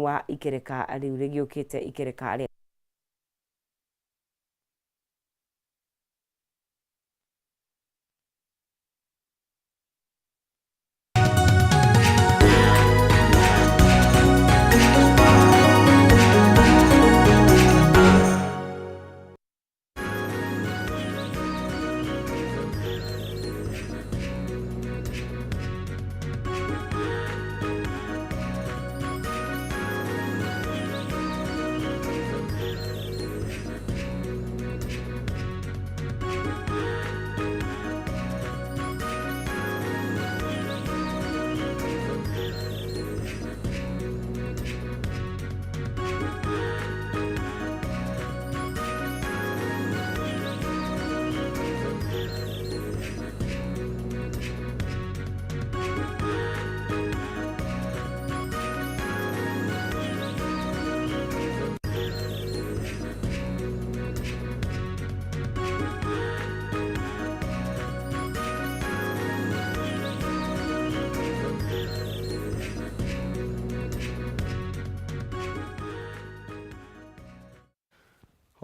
wa ikereka riu rigiukite ikereka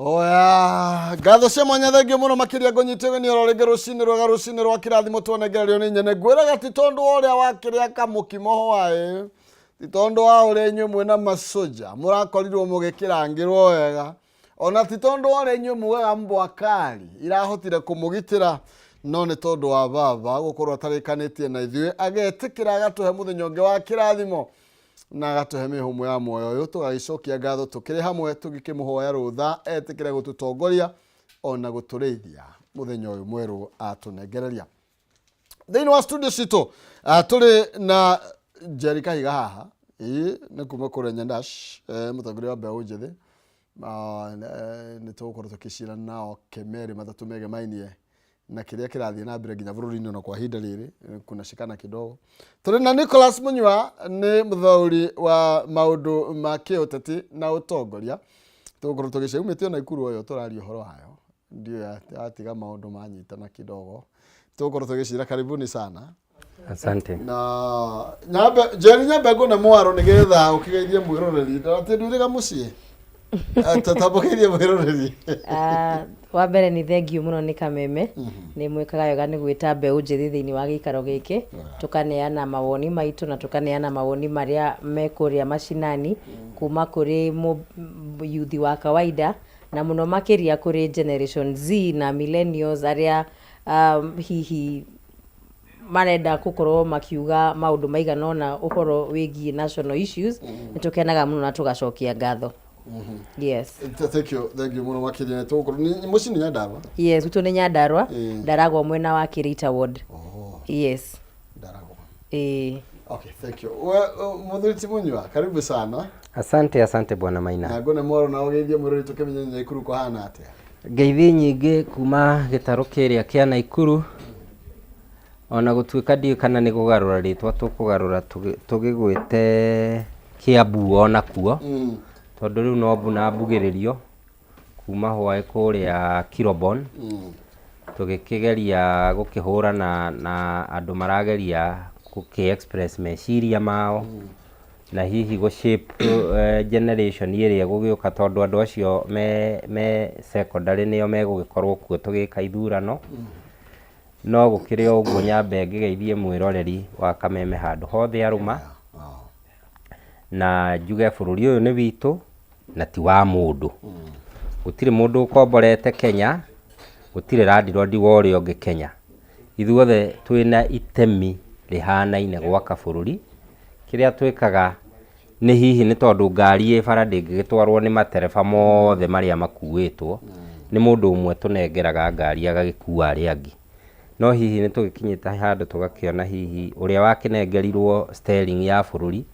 Oya, gatho cia mwanya thengio muno makiria ngonyitewe ni ororege rucini rwa kirathimo tuonegererio ni nyene gwiraga ti tondu uria wakiria kamukimo wae ti tondu wa uria inyu mwena masoja murakorirwo mugikirangirwo wega ona ti tondu uria inyu mwega mbwakari irahotire kumugitira no ni tondu wa baba gukorwo atarikanitie na ithuĩ agetikira agatuhe muthenya ungi wa kirathimo na agatuhe mihumo ya moyo uyu tugagicokia ngatho tukiri hamwe tugikimuhoya rutha etikire gututongoria ona gutureithia muthenya uyu mweru atunengereria thiini wa studio cito turi na Jerry Kahiga haha ni kuma kure Nyandash mutongoria wa mbeũ njithi ni tugukorwo tukicira nao kemeri mathatu mege mainie na kiria kirathie na mbere nginya bururi-ini na kwa hinda riri kuna shikana kidogo turi na Nicholas Munywa ni muthauri wa maundu ma kiuteti na utongoria tugukorwo tugiceumite na ikuru uyo turari uhoro hayo ndio atiga maundu manyitana kidogo tugukorwo tugicira karibuni sana. Asante. Na Jerry Nyambego na mwaro nigetha ukigeithie mwiroreri ati nduriga mucii tatabokerie mwiroreri wa mbere ni thengio muno ni Kameme ni mwikaga wega ni gwita mbeũ njithi thiini wa gikaro giki tukaneana mawoni maitu na tukaneana mawoni maria mekuria mashinani kuma kuri youth wa kawaida na muno makiria kuri generation Z na millennials aria hihi marenda gukorwo makiuga maundu maiganona uhoro wigie national issues nitukenaga muno na tugacokia ngatho. Yes. Thank you muno makiria tugukorwo ni mucini Nyandarua. Yes, utu ni Nyandarua Ndaragwa mwena wa Kirita ward. Yes. Ndaragwa. Okay, thank you. Muthuri Munywa, karibu sana. Asante bwana Maina. Na ngone mwaro na ugeithie mwirori tukimenya Naikuru ko hana atia. Ngeithi nyingi kuma gitaro kiria kia Naikuru ona gutuika ndio kana ni kugarura ritwa tukugarura tugigwite Kiambu ona kuo tondu riu no mbuna mbugiririo kuma hwae kuria Kirobon tugikigeria gukihura na andu marageria kuki express meciria mao na hihi go shape generation iria gugiuka tondu andu acio me secondary nio megugikorwo kuo tugika ithurano no gukire uguo nyambe ngigeithie mwiroreri wa Kameme handu hothe aruma na njuge bururi uyu ni witu na ti wa mundu gutire mundu ukomborete Kenya gutire randirodi wori onge Kenya ithuothe twina itemi rihanaine gwaka bururi kiria twikaga ni hihi ni tondu ngari e bara ndingigitwarwo ni matereba mothe maria makuitwo ni mundu umwe tunengeraga ngari agagikua ari angi no hihi ni tugikinyite handu tugakiona hihi uria wakinengerirwo steering ya bururi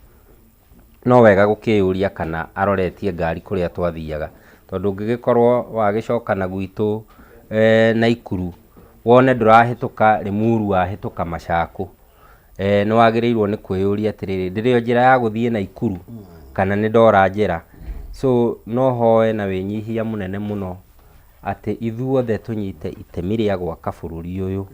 no wega gukiuria kana aroretie ngari kuria twathiaga tondu ngigikorwo wagicoka na gwitu Naikuru wone ndurahituka Limuru wahituka Machaku no wagirirwo ni kwiyuria atiriri ndirio njira ya guthie Naikuru kana ni ndora njira so no hoe na winyihia munene muno ati ithuothe tunyite itemi ria gwaka bururi uyu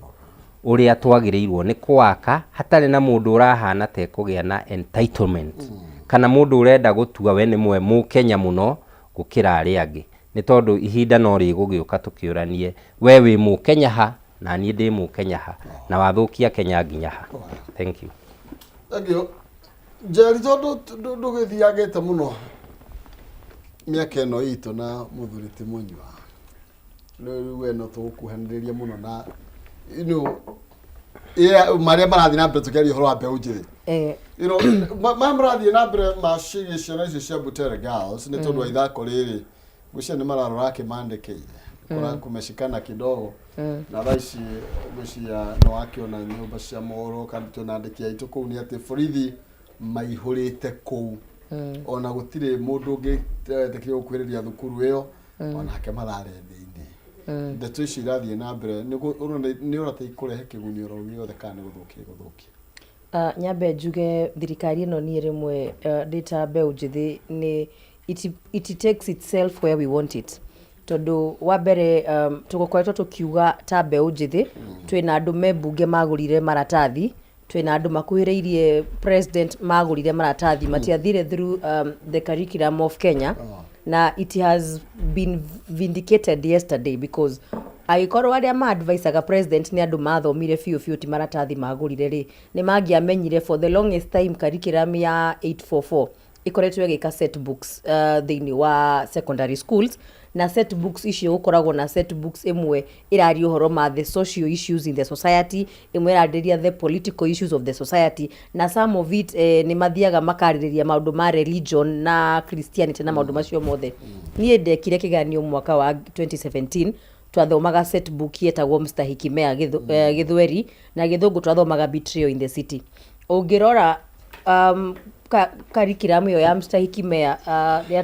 uria twagirirwo ni kwaka hatari na mundu urahana te kugia na entitlement kana mundu urenda gutua we ni mwe mu Kenya muno gukira ari angi ni tondu ihinda no rigugiuka tukiuranie we wi mu Kenya ha na ni ndi mu Kenya ha na wathukia Kenya nginya ha. Thank you. Thank you. Jerry tondu ndugithiagite muno miaka ino itu na muthuriti munywa riu we no tukuhaniriria muno na maria marathi na mbere tukiaria uhoro wa mbeũ njĩthĩ marathi na mbere maciria ciana icio cia Butere Girls nĩ tondũ wa ithako rĩrĩ gwĩcia nĩ mararora kĩmandĩkĩire kumeshikana kidogo na thaa ici gwĩcia no wakiona nyũmba cia mohoro kana tunandĩki aitũ kũu nĩ atĩ borithi maihũrĩte kũu ona gũtirĩ mũndũ ũngĩ tekire gũkuhĩrĩria thukuru ĩyo onake marare thĩinĩ ndeto ici irathiĩ na mbere nĩ ũrate ikũrehe kĩgunyũ oro gĩothe kana gũthũkia nyambe njuge thirikari ĩno niĩ rĩmwe ndĩta mbeũ njĩthĩ nĩ it takes itself where we want it tondu wa mbere tũgũkoretwo tũkiuga ta mbeũ njĩthĩ twĩna andũ membunge magũrire maratathi twĩna andũ makuhĩrĩirie president magũrire maratathi matiathire through the curriculum of Kenya na it has been vindicated yesterday because aikorwo aria ma advisaga president ni andu mathomire fiu ti maratathi magũrire ri ni mangiamenyire for the longest time curriculum ya 844 ikoretwo igika set books thĩinĩ wa secondary schools na set books icio gukoragwo na set books imwe iraria uhoro ma the social issues in the society imwe iraria the political issues of the society na some of it ni mathiaga makarĩrĩria maundu ma religion na Christianity na maundu macio mothe niĩ ndekire kiganio mwaka wa 2017 twathomaga set book yetagwo Mstahiki Mea Githweri na Githungu twathomaga Betrayal in the City ungirora curriculum yo ya Mstahiki Mea ya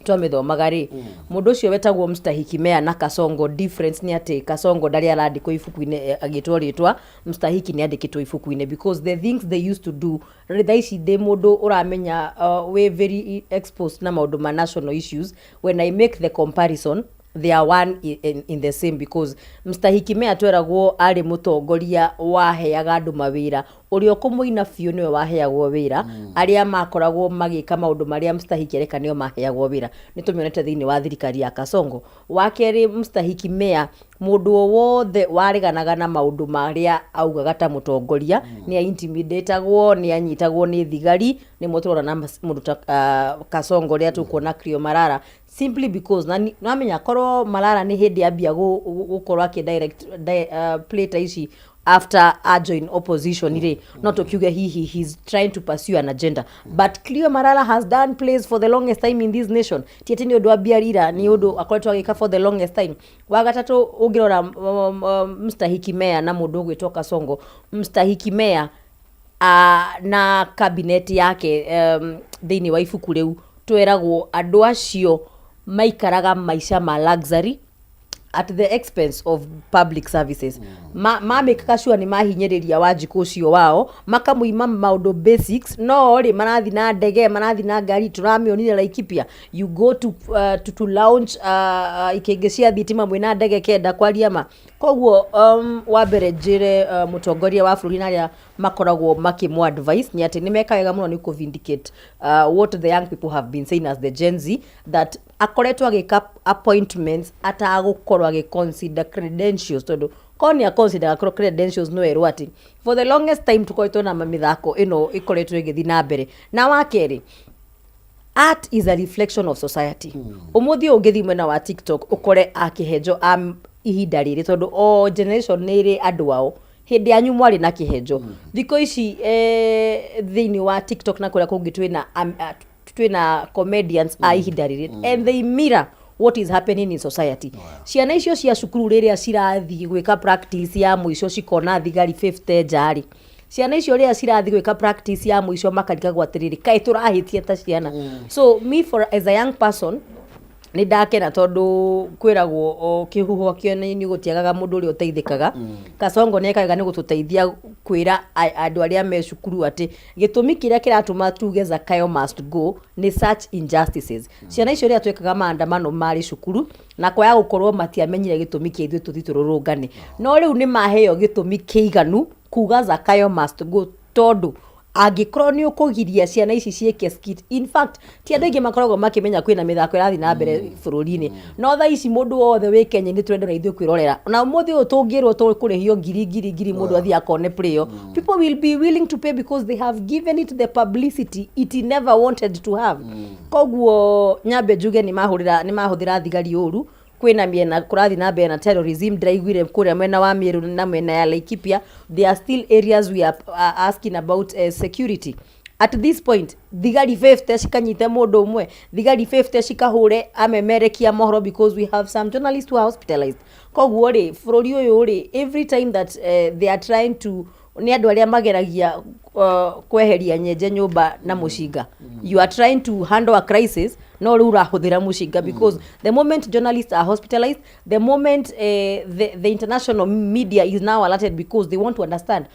twamĩthomaga rĩ mũndũ ũcio wetagwo Mstahiki Mea na Kasongo difference ni atĩ Kasongo ndarĩ arandĩkwo ibuku-inĩ agĩtwo rĩtwa Mstahiki nĩ andĩkĩtwo ibuku-inĩ because the things they used to do thaa ici ndĩ mũndũ ũramenya we very exposed na maũndũ ma national issues when I make the comparison they are one in the same because Mstahiki Mea tweragwo arĩ mũtongoria waheaga andũ mawĩra ũrĩa kũmũina biũ nĩwe waheagwo wĩra arĩa makoragwo magĩka maũndũ marĩa Mstahiki areka nĩo maheagwo wĩra nĩ tũmĩonete thĩinĩ wa thirikari ya Kasongo wa kerĩ Mstahiki Mea mũndũ wothe wareganaga na maũndũ marĩa augaga ta mũtongoria nĩ intimidatagwo nĩ anyitagwo nĩ thigari nĩ mũtũrona na mũndũ ta Kasongo rĩa tũkuona Krio Marara simply because na menya korwo Marara nĩ hĩndĩ ambia gũkorwo akĩdirect play ta ici after a join opposition ire not okiuge he's trying to pursue an agenda but Krio Marara has done plays for the longest time in this nation tiete ni undu abiarira ni undu akoretwo agika for the longest time wa gatatu ungirora Mstahiki Mea na mundu gwitwo Kasongo Mstahiki Mea na cabinet yake thĩinĩ wa ibuku riu tweragwo andu acio maikaraga maisha ma luxury at the expense of public services mamekaga sure ni mahinyĩrĩria wanjikũ ũcio wao makamuima maũndũ basics no ri marathi na ndege marathi na ngari turamĩonire Laikipia you go to launch ikenge cia thitima mwĩna ndege kenda kwaria ma koguo wa mbere njĩre mũtongoria wa bũrũri na arĩa makoragwo makĩmũ advice ni atĩ nĩ mekawega mũno nĩ kũvindicate what the young people have been saying as the Gen Z that akoretwo agĩka appointments atagũkorwo agĩconsider credentials tondu konia consider credentials no erwo ati for the longest time tukoretwo na mithako ino ikoretwo igĩthi na mbere na wa kerĩ art is a reflection of society umuthi ũngĩthi mwena wa TikTok ukore akihenjo ihinda rĩrĩ tondu o generation nĩ ĩrĩ andũ ao hĩndĩ yanyu mwarĩ na kĩhenjo thikũ ici thĩinĩ wa TikTok na kũrĩa kũngĩ twĩna comedians a ihinda rĩrĩ and they mirror what is happening in society ciana icio cia cukuru rĩrĩa cirathiĩ gwĩka practice ya mũico cikona thigari 50 njari ciana icio rĩrĩa cirathiĩ gwĩka practice ya mũico makarigagwo atĩrĩrĩ kaĩ tũrahĩtia ta ciana so me as a young person ni ndakena tondu kwiragwo kihuho kĩone-inĩ gũtiagaga mũndũ ũrĩa ũteithĩkaga Kasongo nĩ ekaga nĩ gũtũteithia kwĩra andũ arĩa me cukuru atĩ gĩtũmi kĩrĩa kĩratũma tuge Zakayo must go ni such injustices ciana icio rĩrĩa twekaga maandamano marĩ cukuru na kwaya gũkorwo matiamenyire gĩtũmi kĩa ithuĩ tũthi tũrũrũngane no rĩu nĩ maheo gĩtũmi kĩiganu kuga Zakayo must go tondu angikorwo ni ukugiria ciana ici cieke skit. In fact ti andu aingi makoragwo makimenya kwina mithako irathi na mbere bururi-ini no tha ici mundu wothe wi Kenya ni twende na ithuĩ kwirorera na umuthi uyu tungirwo tukurihio ngiri mundu athi akone play people will be willing to pay because they have given it the publicity it never wanted to have. Koguo nyambe njuge ni mahuthira thigari uru kwina miena kurathi na mbere na terrorism ndaiguire kuria mwena wa Meru na mwena ya Laikipia. There are still areas we are asking about security. At this point thigari 50 cikanyite mundu umwe, thigari 50 cikahure amemerekia mohoro because we have some journalists who are hospitalized. Koguo ri bururi uyu ri every time that they are trying to ni andu aria mageragia kweheria nyenje nyumba na mushinga. You are trying to handle a crisis no ru rahuthira mushinga because the moment journalists are hospitalized, the moment the international media is now alerted because they want to understand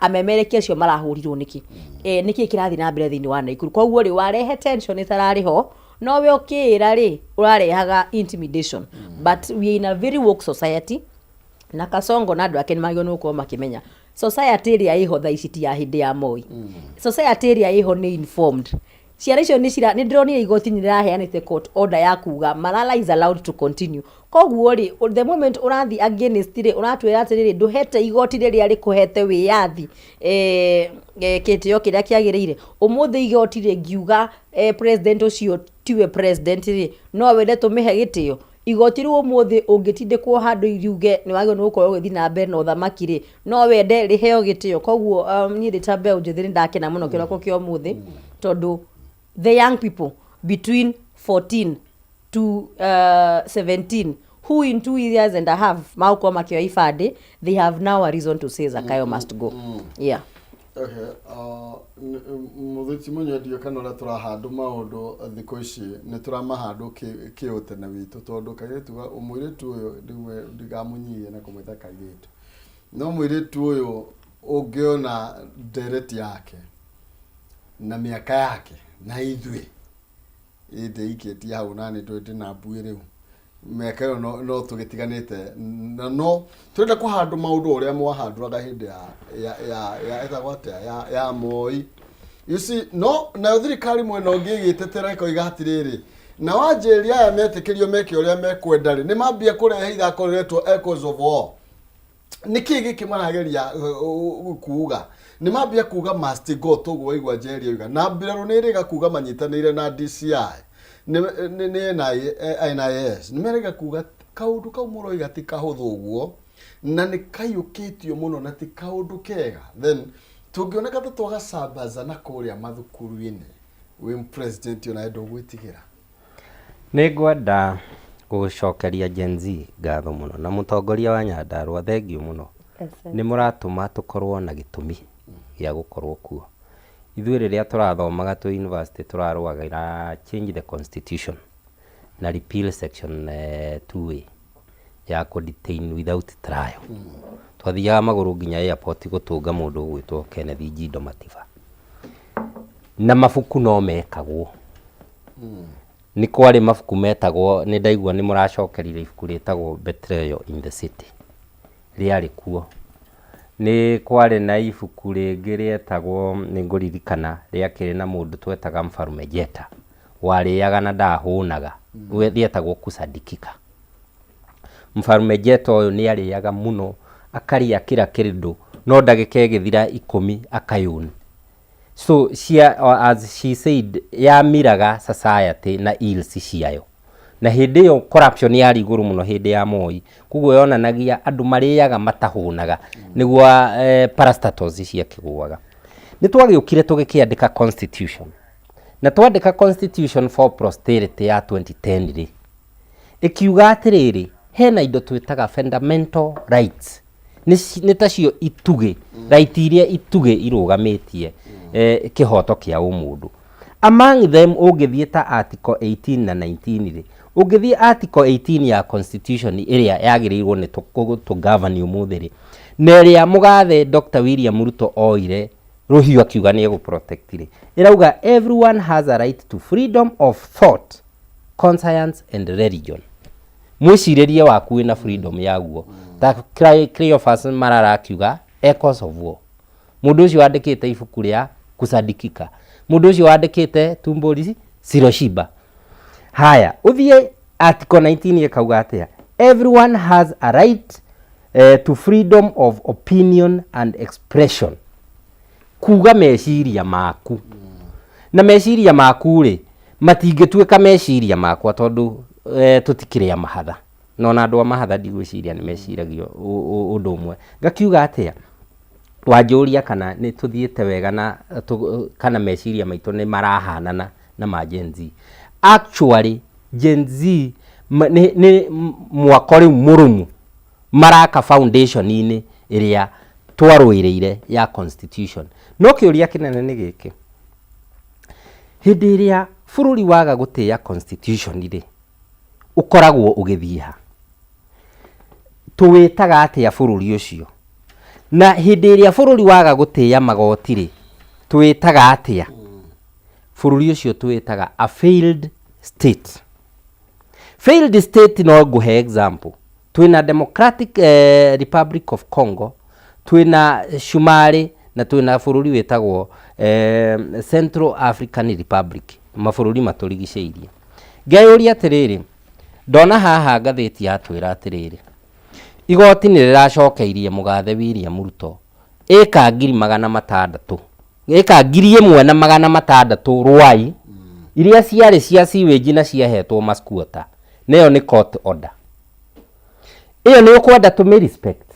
amemerekia cio marahurirwo niki niki kirathi na mbere thini wa Naikuru. Koguo ri warehe tension itarari ho no we okira ri urarehaga intimidation. But we are in a very woke society na Kasongo na andu ake nimagio nuko makimenya society ria iho tha ici ti ya hindi ya Moi. Society ria iho ni informed. Ciara icio ni ndronire igoti ni raheanite court order ya kuga Malala is allowed to continue. Koguo ri the moment urathi against ri uratwira atiriri nduhete igoti riria rikuhete wiyathi kitio kiria kiagirire umuthi igoti ri ngiuga president ucio tiwe president ri no wende tumihe gitio igoti ru umuthi ungitindikwo handu iriuge ni wagio no ukorwo githi na mbere no thamaki ri no wende riheo gitio. Koguo ni ritambe unjithiri ndakena muno kiroko kio umuthi tondu the young people between 14 to 17 who in 2 years and a half mauko makio ifade, they have now a reason to say Zakayo must go. Yeah. Okay. Muthiti munyo dio kana la turahandu maundu thiko ici ni turamahandu kiutene witu tondu kairetu umwiretu uyu ndiwe ndigamunyie na kumwita kairetu no mwiretu uyu ungiona direct yake na miaka yake na ithwe inde iketi hau nani twete na mbuire riu miaka yo no tugitiganite na no twenda kuhandu maundu uria mwahanduraga hindi ya etagwate ya Moi. You see no na thirikari mwena ungigitetere koiga hatiriri na wanjeria ya metekerio meke uria mekwendari ni mambia kurehe ithako riretwo echoes of war. Niki giki marageria kuuga ni mambia kuuga must go togo waigwa jeria yuga na mbiraro ni riga kuuga manyitanire na DCI ni NIS ni merega kuuga kaundu kau muroiga ti kahuthu uguo na ni kayukitio muno na ti kaundu kega. Then tungioneka twaga sambaza na kuria mathukuru-ini we president yona endo gwitigira ni ngwenda gucokeria Gen Z ngatho muno na mutongoria wa Nyandarua thengio muno ni muratuma tukorwo na gitumi ya gukorwo kuo. Ithuĩ rĩrĩa turathomaga tu university turarũagĩra change the constitution na repeal section 2A ya ku detain without trial. Twathiaga maguru nginya airport gutunga mundu gwitwo Kenneth Njindo Matiba na mabuku no mekagwo ni kwari mabuku metagwo ni ndaigua ni muracokerire ibuku ritagwo Betrayal in the City riari kuo. Ni kwari na ibuku ringi rietagwo ni nguririkana riakiri na mundu twetaga Mfarume Jeta wariaga na ndahunaga rietagwo Kusadikika. Mfarume Jeta uyu ni ariaga muno akaria kira kirindo no ndagika igithira 10 akayuni. So as she said ya miraga society na ills ciayo na hindi yo corruption yari iguru muno hindi ya Moi. Kuguo yonanagia andu mariaga matahunaga niguo parastatals cia kiguaga. Ni twagiukire tugikiandika constitution na twandika constitution for prosperity ya 2010 ri ikiuga atiriri hena indo twitaga fundamental rights ni tacio ituge right iria ituge irugamitie kihoto kia umundu. Among them ungithie ta article 18 na 19 ri ungithie article 18 ya constitution iria yagirirwo ni to govern umuthi ri na iria mugathe Dr. William Ruto oire ruhiu akiuga ni ego protect ri irauga everyone has a right to freedom of thought, conscience and religion. Mwiciririe waku wina freedom yaguo ta Cleophas Malala akiuga echoes of war. Mundu ucio andikite ibuku ria kusadikika. Mundu ucio wandikite tumburi Siroshiba. Haya, uthie article 19 ikauga atia, everyone has a right to freedom of opinion and expression. Kuga meciria maku. Na meciria maku ri matingituika meciria makwa tondu tutikiria mahatha. Nona andu a mahatha ndigwiciria ni meciragio undu umwe. Ngakiuga atia, wanjuria kana ni tuthiete wega na kana meciria maitu ni marahanana na ma Gen Z. Actually Gen Z ni mwakori murumu maraka foundation ini iria twaruireire ya constitution. No kiuria kinene ni giki, hindi iria bururi waga gutia constitution ri ukoragwo ugithieha, tuwitaga atia bururi ucio? Na hindi iria bururi waga gutia magoti ri tuwitaga atia? Bururi ucio tuwitaga a failed state. Failed state no nguhe example. Twina Democratic Republic of Congo, twina Shumari, na twina bururi witagwo Central African Republic, mabũrũri maturigicĩirie. Ngeyũria atiriri, ndona haha ngathĩti yatwĩra atiriri, igoti nĩ rĩracokeirie mũgathe William Ruto ĩka 600, ĩka 1,600 rwai iria ciarĩ cia sewage na ciahetwo masquota. Neyo ni court order. Iyo ni ukwenda tumi respect.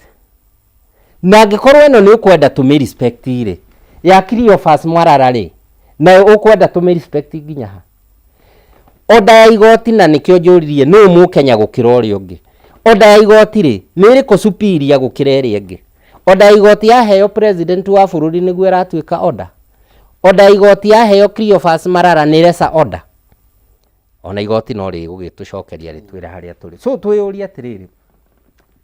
Na ngikorwo eno ni ukwenda tumi respect ire ya Cleophas Mwarara ri, na ukwenda tumi respect nginya ha. Order ya igoti na nikio njuririe no mu Kenya gukira uri ungi. Order ya igoti ri ni riko superior gukira iri ingi. Order ya igoti ya heyo president wa bururi niguo ratwika order. Order ya igoti ya heyo Cleophas Mwarara ni resa order. Ona igoti no ri gugitucokeria ritwira haria turi. So twiyuria atiriri,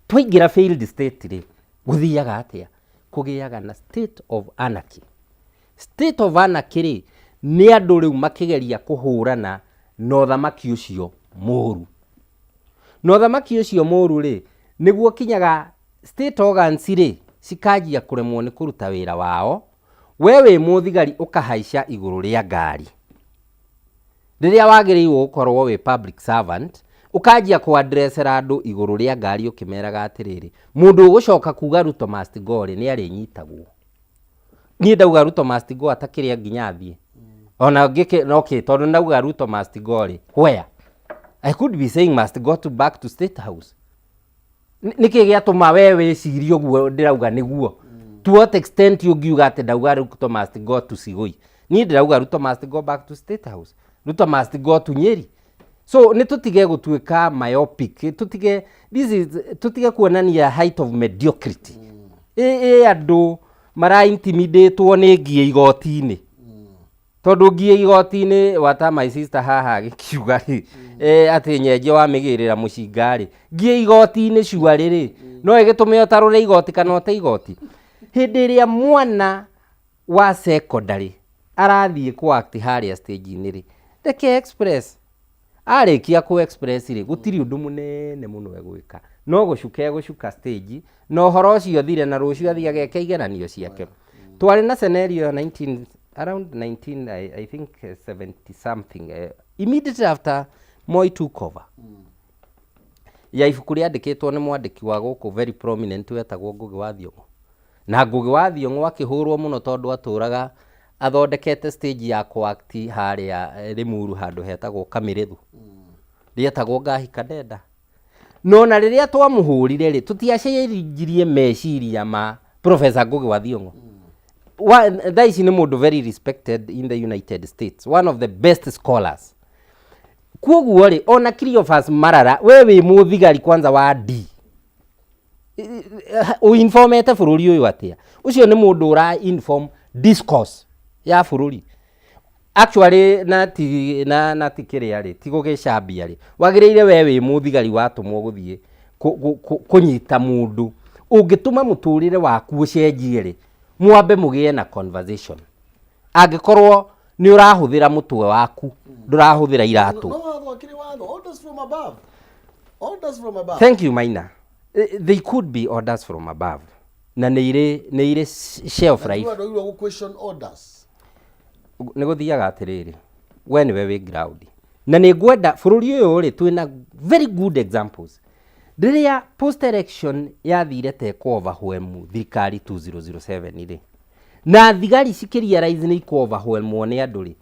twaingira failed state ri guthiaga atia? Kugiaga na state of anarchy. State of anarchy ri ni andu riu makigeria kuhurana na uthamaki ucio muru. Na uthamaki ucio muru ri niguo kinyaga state organs ri cikajia kuremwo ni kuruta wira wao. Wewe muthigari ukahaica iguru ria ngari. Riria wagiriirwo ukorwo we public servant, ukajia ku address randu iguru ria ngari ukimeraga atiriri, mundu ugucoka kuga Ruto must go ni ari nyitagwo. Ni ndauga Ruto must go atakiria nginya athie. Ona ngike okay, tondu ndauga Ruto must go where I could be saying must go back to State House. Niki giatuma wewe cirio guo ndirauga niguo. To what extent yugiuga ati ndauga Ruto must go to Sigoi? Ni ndirauga Ruto must go back to State House. Ruto must go to Nyeri. So ni tutige gutuika myopic, tutige kuonania height of mediocrity. Andu mara intimidate ni ngie igoti-ini. Tondu ngie igoti-ini wata my sister haha gikiuga ri ati nyenje wa migirira mucingari ngie igoti-ini cuari ri no igitume otarure igoti kana ote igoti. Hindi iria mwana wa secondary arathie ku act haria stage-ini ri Reke express arikia ku express ri gutiri undu munene muno egwika, no gucuka stage no horo cio thire na rucio athia ageke igeranio ciake. Twari na scenario around 19 I think 70 something immediately after Moi took over. Ya ibuku riandikitwo ni mwandiki wa guku very prominent wetagwo Ngugi wa Thiong'o. Na Ngugi wa Thiong'o akihurwo muno tondu aturaga athondekete stage ya kuakti haria Limuru handu hetagwo Kamirithu. Rietagwo Ngahi Kadenda. No na riria twamuhurire ri tutiaciringirie meciria ma Professor Ngugi wa Thiong'o. That is ni mundu very respected in the United States, one of the best scholars. Kuoguo ri ona Cleophas Mwarara wewe muthigari kwanza wa D. Uinformete bururi uyu atia? Ucio ni mundu ura inform discourse ya bururi. Actually na tikiria ri tigugicambia ri wagireire wewe muthigari watumwo guthie kunyita mundu ungituma muturire waku ucenjie ri mwambe mugie na conversation. Angikorwo ni urahuthira mutwe waku ndurahuthira iratu. Orders from above. Orders from above. Thank you Maina. They could be orders from above. Na neire shelf life. You are question orders. nĩ gũthiaga atĩrĩrĩ, we nĩwe wĩ ground na nĩ ngwenda bũrũri ũyũ rĩ twĩna very good examples. Rĩrĩa post election yathire teko overwhelm thirikari 2007 rĩ, na thigari cikĩrealize nĩ iko overwhelm nĩ andũ rĩ,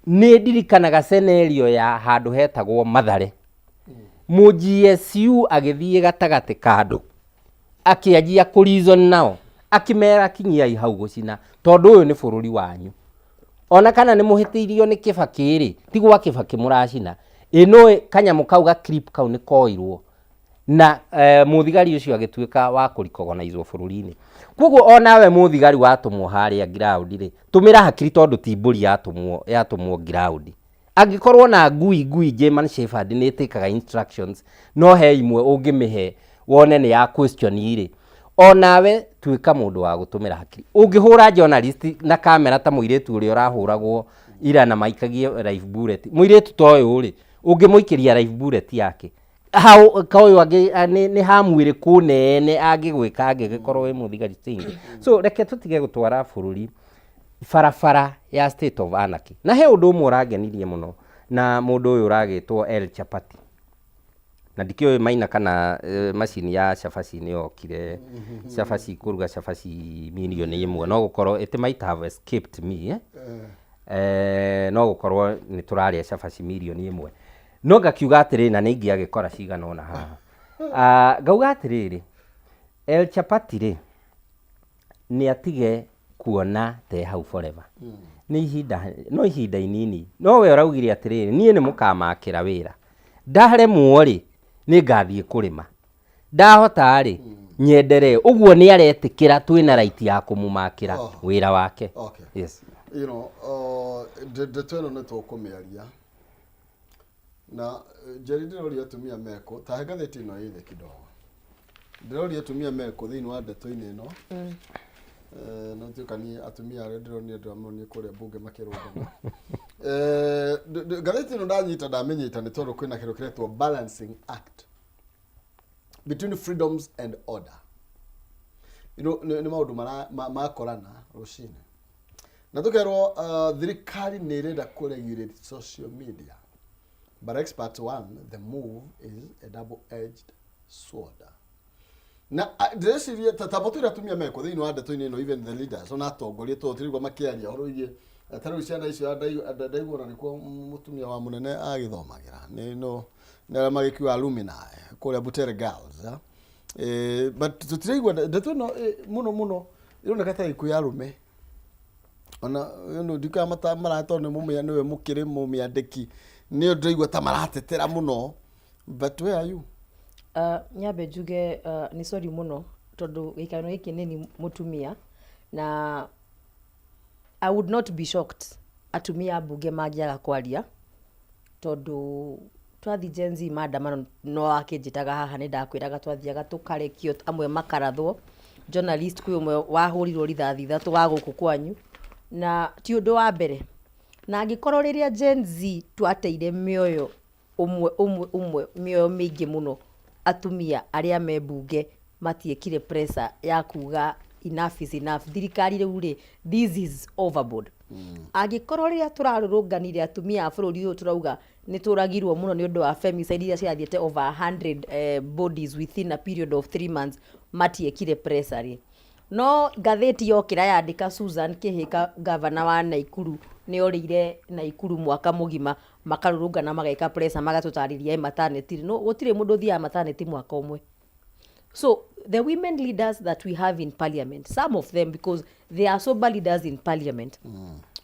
nĩ ndirikanaga scenario ya handũ hetagwo Mathare, mu GSU agĩthiĩ gatagatĩ kando akĩanjia kũ reason nao akĩmera kinyiai hau gũcina tondũ ũyũ nĩ bũrũri wanyu, ona kana nĩ mũhĩtĩirio nĩ Kĩbakĩ rĩ, ti gwa Kĩbakĩ mũracina, ĩno kanyamũ kau ga clip kau nĩ koirwo na mũthigari ũcio agĩtuĩka wa kũricognize bũrũri-inĩ. Koguo onawe mũthigari watũmwo harĩa ground rĩ, tũmĩra hakiri tondũ ti mbũri yatũmwo ground. Angĩkorwo na ngui German Shepherd nĩ ĩtĩkaga instructions, no he imwe ũngĩmĩhe wone nĩ ya question rĩ, onawe tuĩka mũndũ wa gũtũmĩra hakiri. Ũngĩhũra journalist na kamera ta mũirĩtu ũrĩa ũrahũragwo ira na maikagie live bullet, mũirĩtu ta ũyũ rĩ, ũngĩmũikĩria live bullet yake hau kaũyũ nĩ hamwĩrĩ kũnene angĩgwĩka angĩgĩkorwo wĩ mũthigari stingi. So reke tũtige gũtwara bũrũri barabara ya state of anarchy. Na he ũndũ ũmwe ũrangenirie mũno na mũndũ ũyũ ũragĩtwo El Chapati, na ndikĩũĩ Maina kana macini ya cabaci nĩ yokire, cabaci kũruga cabaci milioni ĩmwe, no gũkorwo it might have escaped me no gũkorwo nĩ tũrarĩa cabaci milioni ĩmwe, no ngakiuga atĩrĩrĩ na nĩ ingĩagĩkora cigana ona haha. Ngauga atĩrĩrĩ, El Chapati rĩ nĩ atige kuona te hau forever. No ihinda inini, no we ũraugire atĩrĩrĩ, niĩ nĩ mũkamakĩra wĩra, ndaremwo rĩ nĩ ngathiĩ kũrĩma, ndahota rĩ nyenderee. Ũguo nĩ aretĩkĩra twĩna right ya kũmũmakĩra wĩra wake. Yes. You know, ndeto ĩno nĩ tũkũmĩaria na njeri ndĩroria atumia meko ta he ngathĩti ĩno ĩthĩ kidogo, ndĩroria atumia meko thĩinĩ wa ndeto-inĩ ĩno no tukani atumia arĩa ndĩronia ndĩramonia kũrĩa mbunge makĩrũgama. Ngathĩti ĩno ndanyita ndamenyita nĩ tondũ kwĩna kĩndũ kĩretwo balancing act between freedoms and order. You know, nĩ maũndũ makorana rũcinĩ na tũkerwo thirikari nĩ ĩrenda kũregulate social media. But experts warn the move is a double-edged sword. Na ndĩreciria tatabotira atumia meko thĩinĩ wa ndeto-inĩ ĩno, even the leaders ona atongoria tũtirigwo makĩaria ũhoro wĩgiĩ tarĩu ciana icio ndaigua na nĩkuo mũtumia wa mũnene agĩthomagĩra nĩ arĩa magĩkiuga alumni kũrĩa Butere Girls. But tũtirigwa ndeto ĩno mũno ĩroneka ta ikuũ ya arũme, ona ndika marato nĩ mũmĩa nĩwe mũkĩrĩ mũmĩandĩki nĩ ndĩigua ta maratetera mũno. But where are you? Nyambe njuge nĩ sorry mũno tondũ gĩikaro gĩkĩ nĩ mũtumia na I would not be shocked atumia mbunge mangĩaga kwaria tondũ twathi Gen Z maandamano no akĩnjĩtaga haha nĩ ndakwĩraga twathiaga tũkarekio amwe makarathwo, journalist kwĩ ũmwe wahũrirwo rithathi ithatũ wa gũkũ kwanyu, na ti ũndũ wa mbere. Na angĩkorwo rĩrĩa Gen Z twateire mĩoyo mĩoyo mĩingĩ mũno, atumia arĩa me mbunge matiekire pressure ya kuga enough is enough, thirikari rĩu rĩ this is overboard. Angĩkorwo rĩrĩa tũrarũrũnganire atumia a bũrũri ũyũ turauga nĩ tũragirwo mũno nĩ ũndũ wa femicide iria ciathiĩte over 100 bodies within a period of 3 months, matiekire pressure rĩ. No ngathĩti yokĩra yandĩka Susan Kĩhĩka gavana wa Naikuru nĩ orĩire Naikuru mwaka mũgima, makarũrũngana mageka pressure magatũtarĩria maternity. No gũtirĩ mũndũ thiaga maternity mwaka ũmwe. So the women leaders that we have in parliament, some of them, because they are sober leaders in parliament,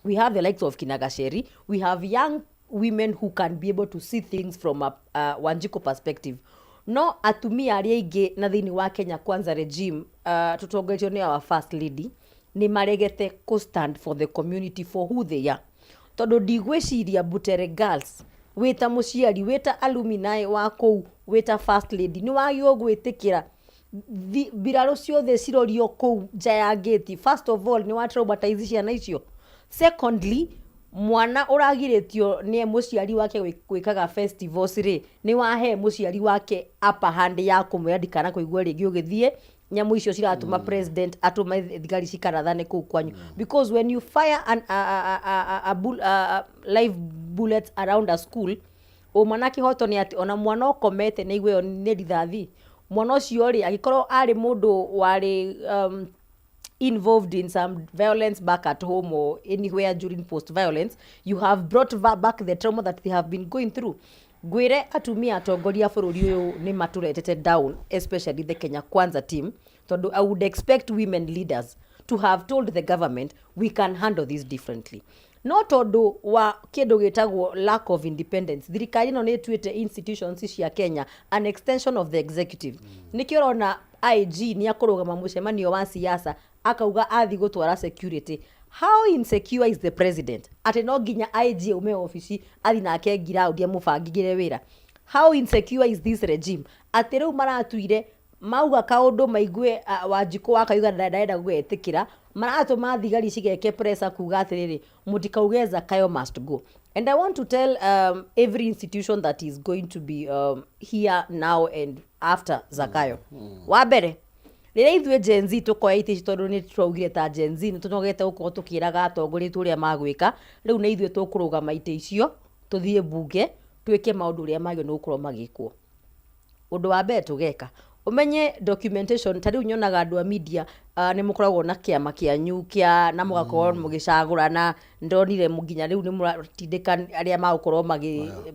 we have the likes of Kinagasheri, we have young women who can be able to see things from a Wanjiko perspective. No atumia arĩa aingĩ na thĩinĩ wa Kenya Kwanza regime tũtongoretio nĩ our first lady nĩ maregete ku stand for the community for who they are. Tondũ ndigwĩciria Butere Girls wĩta mũciari, wĩta alumni wa kũu, wĩta first lady nĩ wagĩrĩirwo gwĩtĩkĩra mbirarũ ciothe cirorio kũu nja ya gate. First of all nĩ wa traumatize ciana icio. Secondly, mwana ũragirĩtio nĩ mũciari wake gwĩkaga festivals rĩ, nĩ wahe mũciari wake upper hand ya kũmwandĩka na kũigua rĩngĩ ũgĩthiĩ nyamu icio ciratuma president atuma thigari cikarathane kuu kwanyu because when you fire live bullets around a school umana kihoto ni ati ona mwana okomete ni igwe ni rithathi mwana ucio ri agikorwo ari mundu wari involved in some violence back at home or anywhere during post violence you have brought back the trauma that they have been going through gwire atumia atongoria bururi uyu ni maturetete down especially the Kenya Kwanza team tondu I would expect women leaders to have told the government we can handle this differently no tondu wa kindu gitagwo lack of independence thirikari no ni tuite institutions cia Kenya an extension of the executive nikio rona IG ni akurugama mucemanio wa siasa akauga athi gutwara security how insecure is the president ati no ginya IG ume office athi nake ground ya mubangigire wira how insecure is this regime ati riu maratuire mauga kaundu maigue Wanjiku akayuga ndaenda gwetikira maratuma thigari cigeke pressure kuga atiriri mutikaugeza Kayo must go and I want to tell every institution that is going to be here now and after Zakayo wa mbere rire ithwe Gen Z tukoya iti tondu ni twaugire ta Gen Z tunogete uko tukiraga atongori turia magwika riu ni ithwe tukurugama ite icio tuthie bunge twike maundu ria magio no ukorwo magikwo undu wa mbere tugeka umenye documentation tari unyonaga andu a media ni mukoragwo na kiama kianyu kia na mugakorwo mugicagurana ndonire muginya riu ni muratindika aria magukorwo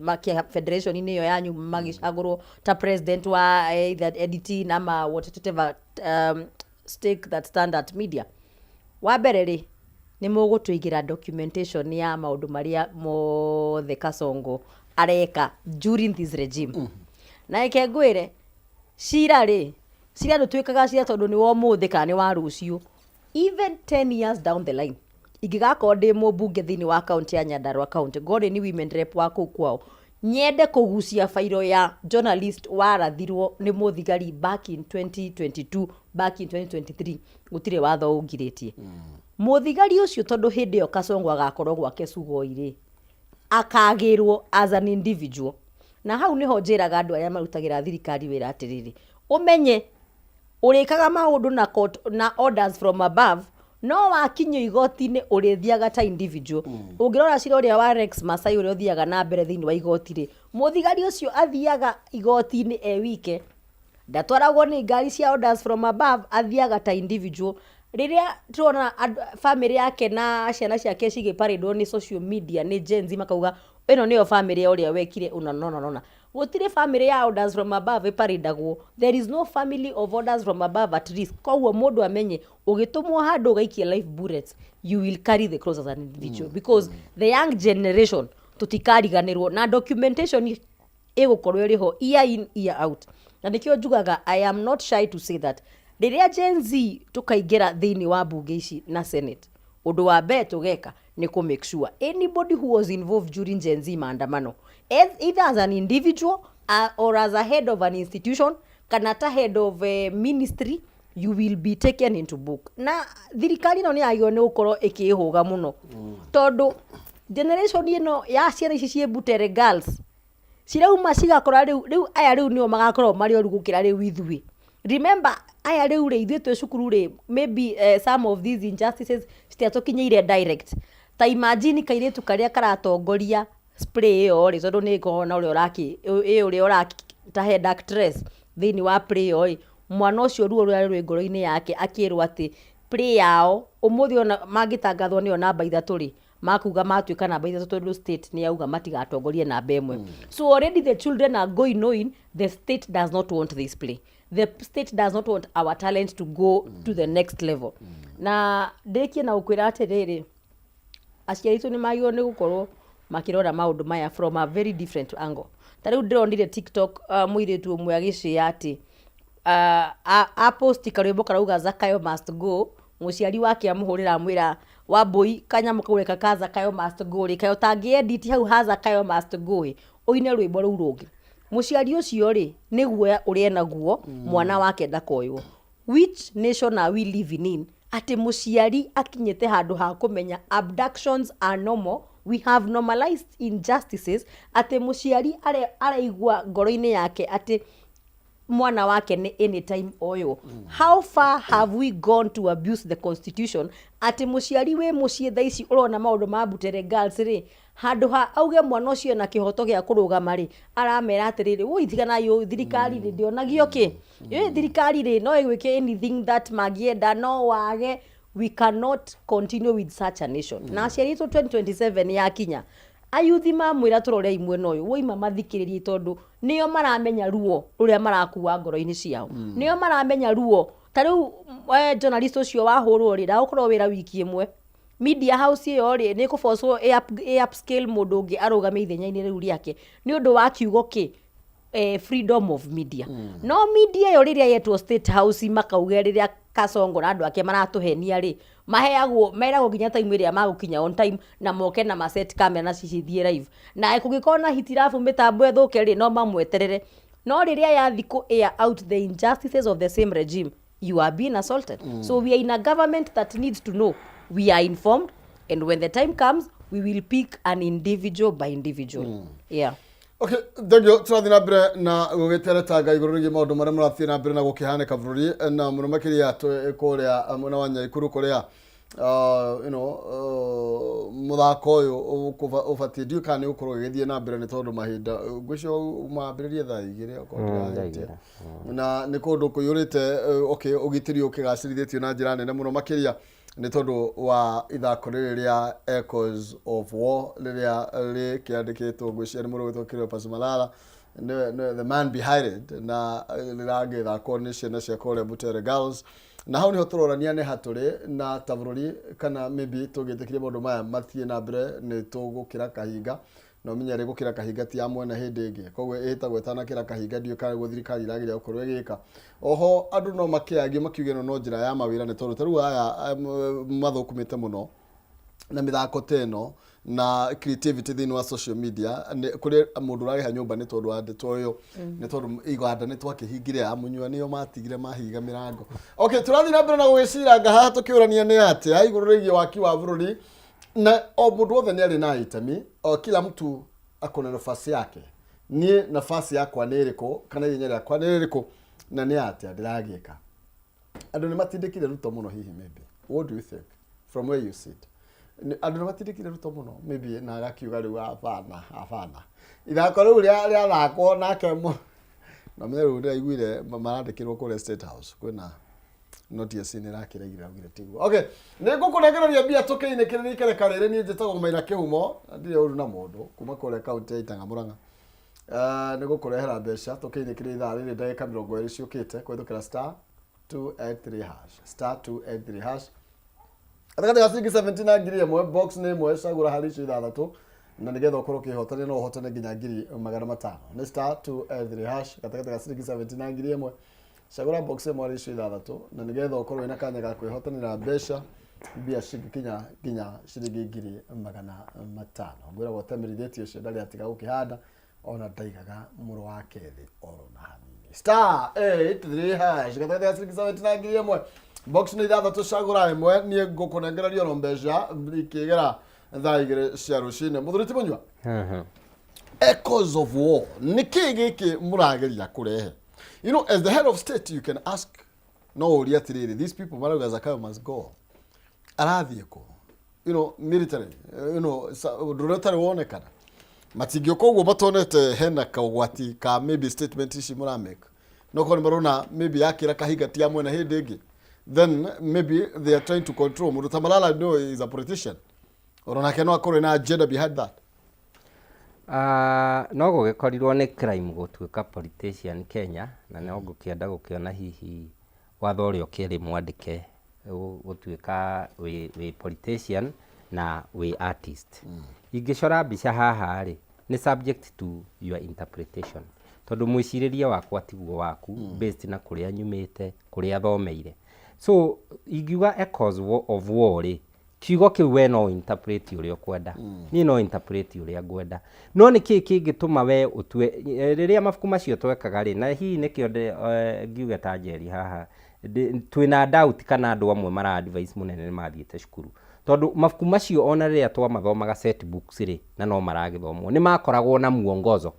makia federation ini yo yanyu magicagurwo ta president wa either edit na whatever stake that stand at media wa mbere ri ni mugutuigira documentation ya maundu maria mothe Kasongo areka during this regime na ikengwire Shira ndutwikaga cia tondu ni wo muthi kana ni wa rucio even 10 years down the line igigako ndi mubunge thini wa county ya Nyandarua county gori ni women rep wa kwao nyende kugucia fairo ya journalist warathirwo ni muthigari back in 2022 back in 2023 gutire watho ungiritie muthigari ucio tondu hindi yo Kasongo agakorwo gwake Sugo iri akagirwo as an individual na hau niho njiraga andu aria marutagira thirikari wira atiriri umenye urikaga maundu na court na orders from above no wakinyo igoti-ini urithiaga ta individual ungirora cira uria wa Rex Masai uria uthiaga na mbere thini wa igoti ri muthigari ucio athiaga igoti-ini wike ndatwaragwo ni ngari cia orders from above athiaga ta individual riria tuona family yake na ciana ciake cigiparidwo ni social media ni Gen Z makauga eno niyo family ya uria wekire no gutire family ya orders from above iparidagwo there is no family of orders from above at risk koguo mundu amenye ugitumwo handu gaikia life bullets you will carry the cross as an individual because the young generation tutikariganirwo na documentation igukorwo iriho year in year out na nikio njugaga I am not shy to say that riria Gen Z tukaingira thini wa bunge ici na Senate undu wa mbere tugeka ni ku make sure anybody who was involved during Gen Z maandamano either as an individual or as a head of an institution kana ta head of a ministry you will be taken into book na thirikari no ni agio ni ukorwo ikihuga muno tondu generation ino ya ciana ici cie butere girls cirauma cigakora riu aya riu nio magakorwo mari oru gukira riu ithui remember aya riu ri ithui twe cukuru ri maybe some of these injustices citiatokinyeire direct ta imagine kairetu karia karatongoria spray yo ri tondu ni ngona uria uraki ta head actress thini wa play yo mwana ucio ruo ruri ngoro-ini yake akirwo ati play yao umuthi ona magitangathwo ni ona namba 3 ri makuga matuika namba 3 tondu state ni auga matigatongorie namba 1 so already the children are going knowing the state does not want this play the state does not want our talent to go to the next level na ndekie na ukwira atiriri aciari tu ni magio ni gukorwo makirora maundu maya from a very different angle tariu ndironire TikTok muiritu umwe agicia ati a post karwimbo karauga Zakayo must go muciari wake amuhurira mwira Wambui kanyamu kaureka ka Zakayo must go ri Kayo tangi edit hau ha Zakayo must go oine rwimbo ru rungi muciari ucio ri niguo uri naguo mwana wake ndakoywo which nation are we living in ati muciari akinyete handu ha kumenya abductions are normal we have normalized injustices ati muciari araigwa ngoro-ini yake ati mwana wake ni anytime oyo. How far have we gone to abuse the constitution ati muciari we mucie thaici urona maundu ma butere girls ri handu ha auge mwana ucio na kihoto gia kurugama ri aramera atiriri uithigana yo thirikari ri ndionagio ki yo thirikari ri no igwike anything that magienda no wage. We cannot continue with such a nation. Na aciari itu 2027 ya kinya ayuthi mamwira turore imwe noyo woima mathikiririe tondu niyo maramenya ruo uria marakuwa ngoro-ini ciao niyo maramenya ruo tariu journalist ucio wahurwo ri ukorwo wira wiki imwe media house iyo ri ni kuforce upscale mundu ungi arugame ithenya-ini riu riake ni undu wa kiugo ki freedom of media no media yo riria yetwo state house makauga riria Kasongo na andu ake maratuhenia ri maheagwo meragwo nginya time iria magukinya on time na moke na maset camera na cicithie live na kungikona hitirafu mitambo ethuke ri no mamweterere no riria yathiku air out the injustices of the same regime you are being assaulted. So we are in a government that needs to know we are informed, and when the time comes we will pick an individual by individual. Yeah. Okay, thegio turathi na mbere na gugiteretaga iguru rigi maundu maria murathie na mbere na gukihaneka bururi na muno makiria kuria mwana wa Nyaikuru kuria muthako uyu ubatie ndio kana ukorwo githie na mbere ni tondu mahinda ngwicio mambiririe thaa igire na ni kundu kuyurite okay ugitiri ukigacirithitio na njira nene muno makiria ni tondu wa ithako riria Echoes of War riria ri kiandikitwo ngwicio ni murugitwo kirio Pasumalala the man behind it na rirage ithako ni ciana cia kore Butere Girls na hau niho turorania ni haturi na tabururi kana maybe tugitikirie maundu maya mathie na mbere ni tugukira kahinga no menyere gukira kahinga ti amwe na hindi ingi koguo ihitagwo etana kira kahinga ndio kana guthirikari iragiria gukorwo igika oho andu no makiagi makiuge no njira ya mawira ni tondu taru aya mathukumite muno na mithako teno na creativity thini wa social media kuri mundu ragiha nyumba ni tondu anditwo yo ni tondu iganda ni twakihingire amunywa niyo matigire mahiga mirango. Okay, turathi na mbere na gwicira ngaha tukiurania ni ati iguru rigi waki wa bururi na o mundu wothe ni ari na itemi o kila mtu akona nafasi yake. Ni nafasi yakwa ni iriku kana yenye yakwa ni iriku na ni ati ndiragieka andu ni matindikire ruto muno hihi maybe. What do you think from where you sit? Andu matindikire ruto muno maybe na gakiuga riu afana ithako riu ria thako nake na meru ria igwire marandikirwo kule State House kwina notice ni rakiregira ugire tigwo. Okay, nigukunegereria bia tukiine kiriri kere karere ni njitagwo Maina Kihumo ndire uru na mundu kuma kule county ya Itanga Murang'a nigukurehera mbeca tukiine kiriri thaa riri ndagika 20 ciukite kwithukira *283# *283# atakati gasigi 17 ngiri imwe box ni imwe cagura hari icio ithathatu na nigetha ukorwo kihotane no uhotane nginya ngiri 500 ni *283# katakati gasigi 17 ngiri imwe cagura box imwe hari icio ithathatu na nigetha ukorwo ina kanya ga kwihotanira mbeca bia cikinya nginya ciringi ngiri 500 ngwira gwotemerithitie ucio ndari atiga gukihanda ona ndaigaga muru wake thi oro na hanini *883# katakati gasigi 17 ngiri imwe box ni ithathatu cagura imwe nie ngukunengereria no mbeca ikigera thaa igire cia rucine muthuriti munywa Echoes of War niki giki murageria kurehe. You know, as the head of state you can ask no riatiriri these people marauga Zakayo must go arathieko military rurotari wonekana matingio koguo matonete hena kagwati ka maybe statement ici murameka no ko marona maybe yakira kahiga ti amwe na hindi ingi then maybe they are trying to control. Muruta Malala is a politician. Orona keno akore na agenda behind that. No gugikorirwo ni crime gutuika politician Kenya na no gukienda gukiona hihi watho uri ukiri mwandike gutuika we politician na we artist. Ingicora mbica haha ri ni subject to your interpretation. Tondu mwiciriria wakwa tiguo waku based na kuria nyumite kuria thomeire. So igiuga Echoes of War ri kiugo kiu we no interpret uria ukwenda ni no interpret uria ngwenda no ni kingituma we utue riria mafuku macio twekaga ri na hihi nikio ngiuga ta Njeri haha twina doubt kana andu amwe mara advice munene ni mathiete cukuru tondu mafuku macio ona riria twa mathomaga set books ri na no maragithomwo ni makoragwo na muongozo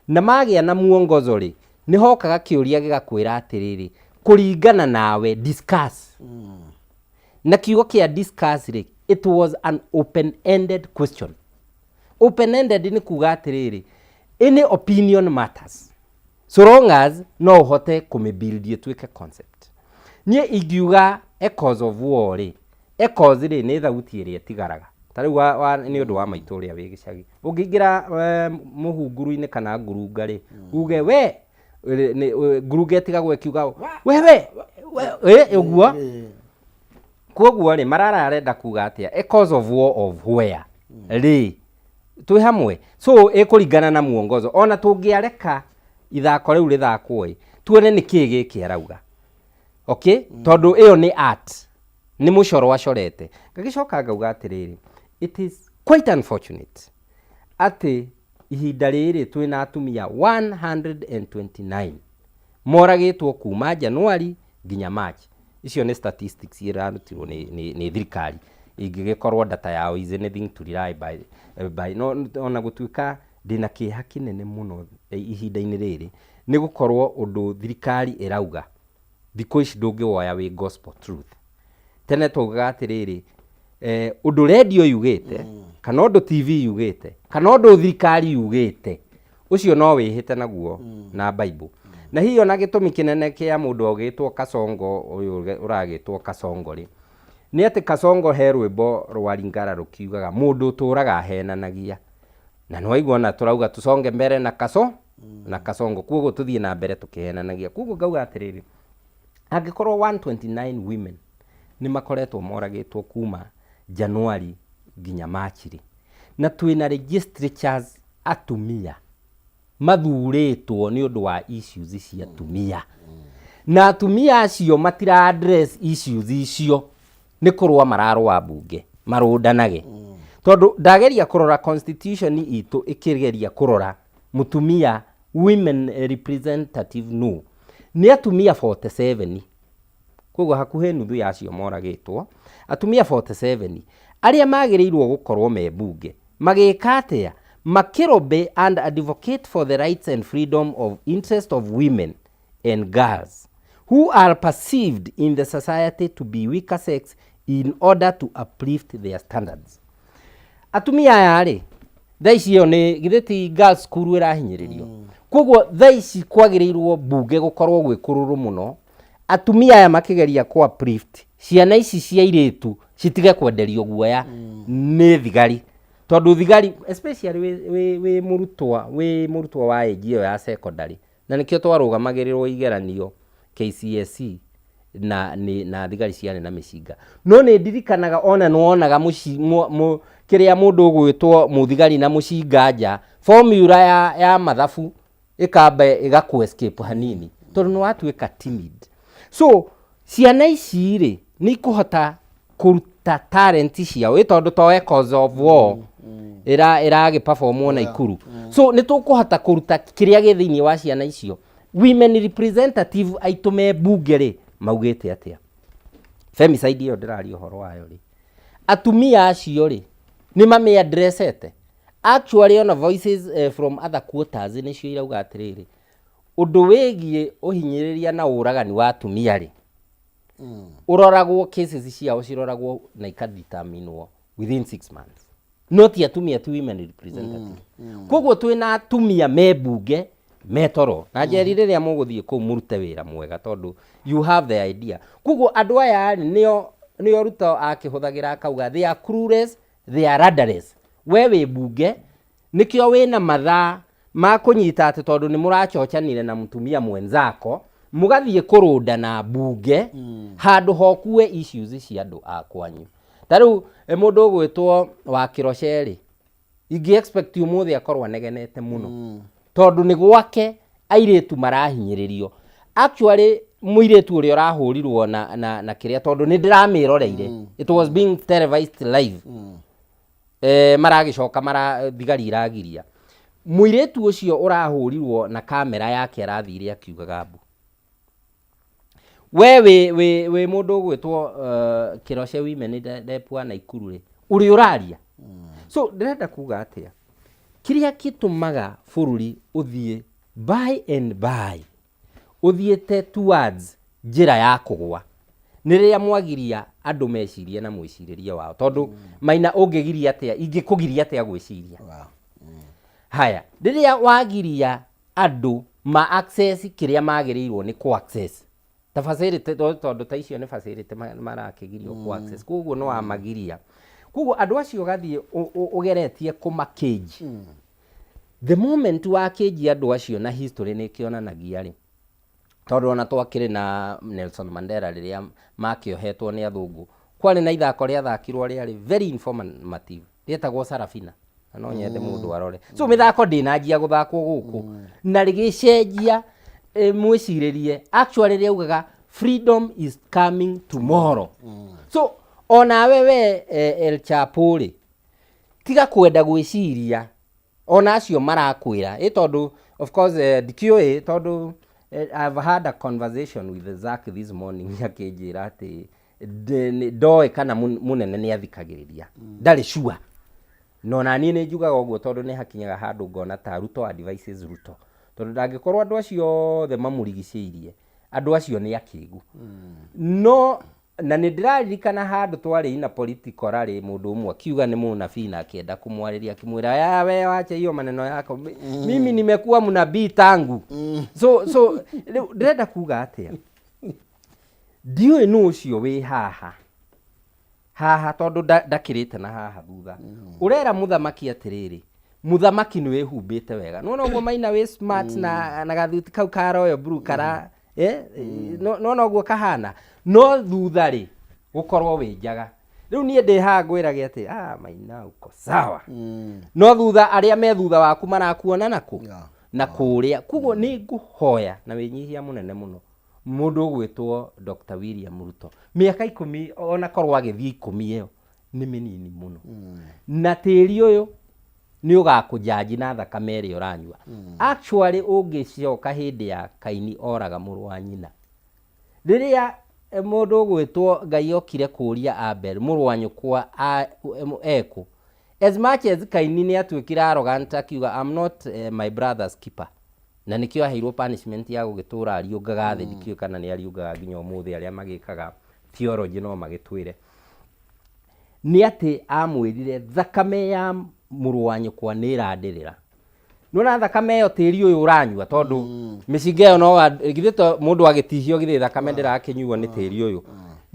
na magia na muongozo ri nĩ hokaga kĩũria gĩgakwĩra atĩrĩrĩ kũringana nawe discuss na kiugo kĩa discuss rĩ it was an open-ended question. Open-ended nĩ kuga atĩrĩrĩ any opinion matters so long as no ũhote kũmĩbuild ĩtuĩke concept. Niĩ ingiuga echoes of war rĩ echoes rĩ nĩ thauti ĩrĩa ĩtigaraga. Tarĩu nĩ ũndũ wa maitũ ũrĩa wĩ gĩcagi ũngĩingĩra mũhunguru-inĩ kana ngurunga rĩ uge we ngurunga ĩtigagwo ĩkiuga we ũguo koguo rĩ Marara arenda kuga atĩa echoes of war of where rĩ twĩ hamwe so ĩkũringana na muongozo ona tũngĩareka ithako rĩu rĩthakwo tuone nĩkĩ gĩkĩ arauga okay tondũ ĩyo nĩ art nĩ mũcoro acorete. Ngagĩcoka ngauga atĩrĩrĩ it is quite unfortunate atĩ ihinda rĩrĩ twĩna atumia 129 moragĩtwo kuma January nginya March. Icio nĩ statistics irarutirwo nĩ thirikari ingĩgĩkorwo data yao is anything to rely by no ona gũtuĩka ndĩna kĩeha kĩnene mũno ihinda-inĩ rĩrĩ nĩ gũkorwo ũndũ thirikari ĩrauga thikũ ici ndũngĩwoya wĩ gospel truth. Tene tũgaga atĩrĩrĩ ũndũ radio yugĩte kana ũndũ TV yugĩte kana ũndũ thirikari yugĩte ũcio no wĩhĩte naguo na Bible. Na hiyo ona gĩtũmi kĩnene kĩa mũndũ ogĩtwo Kasongo ũyũ ũragĩtwo Kasongo rĩ nĩ atĩ Kasongo he rwĩmbo rwa Lingala rũkiugaga mũndũ ũtũraga ahenanagia na nĩ waigua ona tũrauga tũconge mbere na Kasongo koguo tũthiĩ na mbere tũkĩhenanagia. Koguo ngauga atĩrĩrĩ angĩkorwo 129 women nĩ makoretwo moragĩtwo kuma January nginya March rĩ na twĩna registratures atumia mathurĩtwo nĩ ũndũ wa issues cia atumia na atumia acio matira address issues icio nĩ kũrũa mararũa bunge marũndanage tondũ ndageria kũrora constitution itũ ĩkĩgeria kũrora mutumia women representative no nĩ atumia 47 koguo hakuhĩ nuthu yacio moragĩtwo atumia 47 arĩa magĩrĩirwo gũkorwo me bunge magĩka atĩa makĩrobe and advocate for the rights and freedom of interest of women and girls who are perceived in the society to be weaker sex in order to uplift their standards. Atumia aya rĩ thaa ici ĩyo nĩ githĩti girls school ĩrahinyĩrĩrio koguo thaa ici kwagĩrĩirwo bunge gũkorwo gwĩ kũrũrũ mũno atumia aya makĩgeria ku uplift ciana ici cia airĩtu citige kwenderio guoya nĩ thigari tondũ thigari especially we mũrutwo wa age ĩyo ya secondary na nĩkĩo twarũgamagĩrĩrwo igeranio KCSE na thigari ciarĩ na mĩcinga no nĩ ndirikanaga ona nĩwonaga kĩrĩa mũndũ ũgwĩtwo mũthigari na mũcinga nja formula ya mathabu ĩkamba ĩgaku escape hanini tondũ nĩ watuĩka timid. So ciana ici rĩ nĩ ikũhota kũruta talent ciao tondũ to echoes of war ĩragĩperformwo na Ikuru so nĩ tũkũhota kũruta kĩrĩa gĩ thĩinĩ wa ciana icio. Women representative aitũme bunge rĩ maugĩte atĩa femicide ĩyo ndĩraria ũhoro wayo rĩ atumia acio rĩ nĩ mame addressete actually on voices from other quarters nĩcio irauga atĩrĩrĩ ũndũ wĩgiĩ ũhinyĩrĩria na ũragani wa atumia rĩ ũroragwo cases ciao ciroragwo na ikadeterminwo within 6 months not atumia tu women representative koguo twĩna atumia me bunge metoro na njeri rĩrĩa mũgũthiĩ kũu mũrute wĩra mwega tondũ you have the idea. Koguo andũ aya nĩo Ruto akĩhũthagĩra akauga they are clueless they are rudderless. We wĩ bunge nĩkĩo wĩna mathaa ma kũnyita atĩ tondũ nĩ mũrachochanire na mũtumia mwenzako mũgathiĩ kũrũnda na bunge handũ hokue issues cia andũ akwanyu. Tarĩu mũndũ ũgwĩtwo wa Kĩrocerĩ ingĩ expect ũmũthĩ akorwo anegenete mũno tondũ nĩ gwake airĩtu marahinyĩrĩrio. Actually mũirĩtu ũrĩa ũrahũrirwo na kĩrĩa tondũ nĩ ndĩramĩroreire it was being televised live maragĩcoka thigari iragiria mũirĩtu ũcio ũrahũrirwo na kamera yake arathire akiugaga mbu we mũndũ ũgwĩtwo Kĩroce women depua na Ikuru rĩ ũrĩ ũraria so ndĩrenda kuga atĩa kĩrĩa gĩtũmaga bũrũri ũthiĩ by and by uthiete towards njira ya kugwa nä rä a mwagiria andå mecirie na mwicirĩrie wao tondå Maina ũngĩgiria atia ingĩkũgiria atia gwĩciria haya rĩrĩa wagiria andũ ma access kĩrĩa magĩrĩirwo nĩ ku access ta facility tondũ ta icio nĩ facility marakĩgirio ku access koguo no wamagiria koguo andũ acio gathiĩ ũgeretie kũmakĩnji the moment wakĩnji andũ acio na history nĩ kĩonanagia rĩ tondũ ona twakĩrĩ na Nelson Mandela rĩrĩa makĩohetwo nĩ athũngũ kwarĩ na ithako rĩa thakirwo rĩarĩ very informative rĩetagwo Sarafina no nyende mũndũ arore so mĩthako ndĩnanjia gũthakwo gũkũ na rĩgĩcenjia mwĩcirĩrie actually rĩaugaga freedom is coming tomorrow so onawe we El Chapo rĩ tiga kwenda gwĩciria ona acio marakwĩra tondũ of course ndikĩũĩ tondũ I've had a conversation with Zach this morning yakĩnjĩra atĩ ndoĩ kana mũnene nĩ athikagĩrĩria ndarĩ sure no na niĩ nĩ njugaga ũguo tondũ nĩ hakinyaga handũ ngona ta Ruto advices Ruto tondũ ndangĩkorwo andũ acio othe mamũrigicĩirie andũ acio nĩ akĩgu no na nĩ ndĩraririkana handũ twarĩ na political rally mũndũ ũmwe akiuga nĩ mũnabii na akĩenda kũmwarĩria akĩmwĩra ya we wacha hiyo maneno yako mimi nimekuwa mnabii tangu so ndĩrenda kuga atĩa ndiũĩ nũ ũcio wĩ haha tondũ ndakĩrĩte na haha thutha ũrera mũthamaki atĩrĩrĩ mũthamaki nĩ wĩhumbĩte wega nona ũguo Maina wĩ smart na gathuti kau ka royal blue kara nona ũguo kahana no thutha rĩ gũkorwo wĩ njaga rĩu niĩ ndĩ haha ngwĩrage atĩ Maina uko sawa no thutha arĩa me thutha waku marakuona na kũrĩa koguo nĩ ngũhoya na wĩnyihia mũnene mũno mũndũ ũgwĩtwo Dr. William Ruto mĩaka 10 ona korwo agĩthiĩ 10 ĩyo nĩ mĩnini mũno na tĩri ũyũ nĩ ũgakũjaji na thakame ĩrĩa ũranyua actually ũngĩcoka hĩndĩ ya Kaini oraga mũrũ wa nyina rĩrĩa mũndũ ũgwĩtwo Ngai okire kũria Abel mũrũ wa nyũkwa eko as much as Kaini nĩ atuĩkire arrogant akiuga I'm not my brother's keeper na nĩkĩo aheirwo punishment ya gũgĩtũra ariũngaga thĩ ndikĩũĩ kana nĩ ariũngaga nginya ũmũthĩ arĩa magĩkaga theology no magĩtwĩre nĩ atĩ amwĩrire thakame ya mũrũ wa nyũkwa nĩ ĩrandĩrĩra nona thakame ĩyo tĩri ũyũ ũranyua tondũ mĩcinga ĩyo no githĩ mũndũ agĩtihio githĩ thakame ndĩrakĩnyuo nĩ tĩri ũyũ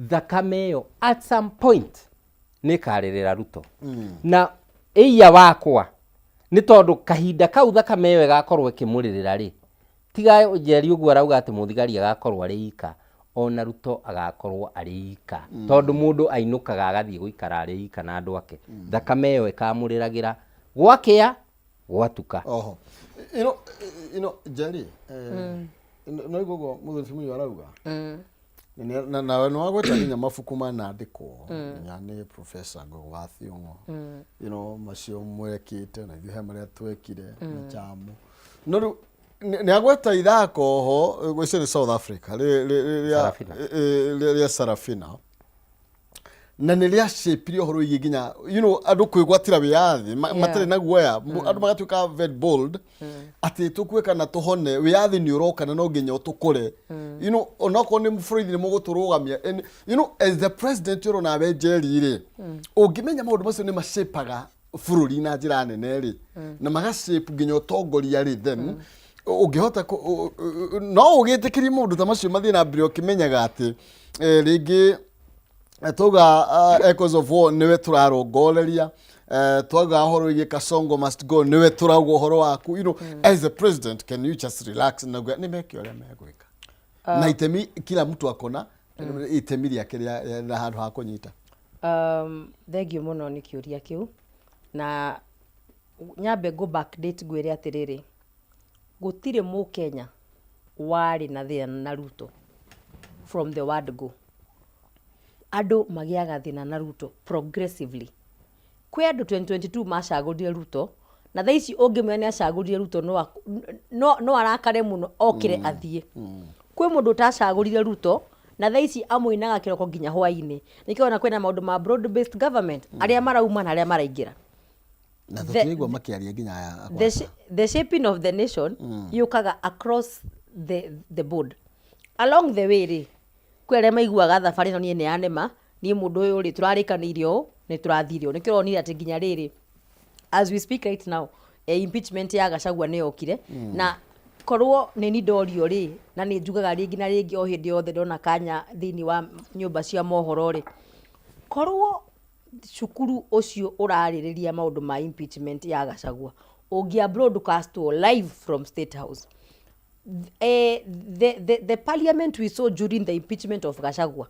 thakame ĩyo at some point nĩ karĩrĩra Ruto na ĩya wakwa nĩ tondũ kahinda kau thakame ĩyo ĩgakorwo ĩkĩmũrĩrĩra rĩ tiga Njeri ũguo arauga atĩ mũthigari agakorwo arĩ ika ona Ruto agakorwo arĩ ika tondũ mũndũ ainũkaga agathiĩ gũikara arĩ ika na andũ ake thakame ĩyo ĩkamũrĩragĩra gwakĩa gwatuka oho Njeri no iguo mũthuri mũyũ arauga na nawe no agweta nginya mabuku manandĩkwo nya nĩ professor Ngogo wa Thiong'o macio mwekĩte na ithuĩ he marĩa twekire na chamu no rĩu nĩ agweta ithako ho gwĩcio nĩ South Africa rĩa Sarafina na nĩ rĩa shape ũhoro wĩgiĩ nginya andũ kwĩgwatĩra wĩyathi matarĩ na guoya andũ magatuĩka very bold atĩ tũkwĩka na tũhone wĩyathi nĩ ũroka na no nginya ũtũkore onakorwo nĩ bũrũri nĩ mũgũtũrũgamia as the president ũrona we Njeri rĩ ũngĩmenya maũndũ macio nĩ macapaga bũrũri na njĩra nene rĩ na magashape nginya ũtongoria rĩ then ũngĩhota no ũgĩtĩkĩrie mũndũ ta macio mathiĩ na mbere ũkĩmenyaga atĩ rĩngĩ tuga echoes of war niwe turarongoreria tuga horo igi Kasongo must go niwe turagwo horo waku as a president can you just relax na nimeke ũrĩa megwĩka na itemi kila mtu akona itemi rĩake na handũ ha kũnyita thengio mũno nĩ kĩũria kĩu na nyambe go back date gwĩre atĩrĩrĩ gũtirĩ Mũkenya warĩ na thĩna na Ruto from the word go andũ magĩaga thĩna na Ruto progressively kwĩ andũ 2022 macagũrire Ruto na thaa ici ũngĩmenya nĩ acagũrire Ruto no arakare mũno okire athiĩ kwĩ mũndũ ũtacagũrire Ruto na thaa ici amũinaga kĩroko nginya hwainĩ nĩkĩona kwĩna maũndũ ma broad based government arĩa marauma na arĩa maraingĩra na tũtigwa makĩaria nginya the shaping of the nation yukaga across the board. Along the way ri kwere maiguaga thabari no nie ne anema nie mundu uyu ri turarikanirio ni turathirio ni kironire ati nginya riri as we speak right now impeachment ya Gachagua ne okire na korwo ni ni ndorio ri na ni njugaga ringi na ringi o hindi yothe ndona kanya thini wa nyumba cia mohoro ri korwo cukuru ucio uraririria maundu ma impeachment ya Gachagua ungia broadcast live from State House. The parliament we saw during the impeachment of Gachagua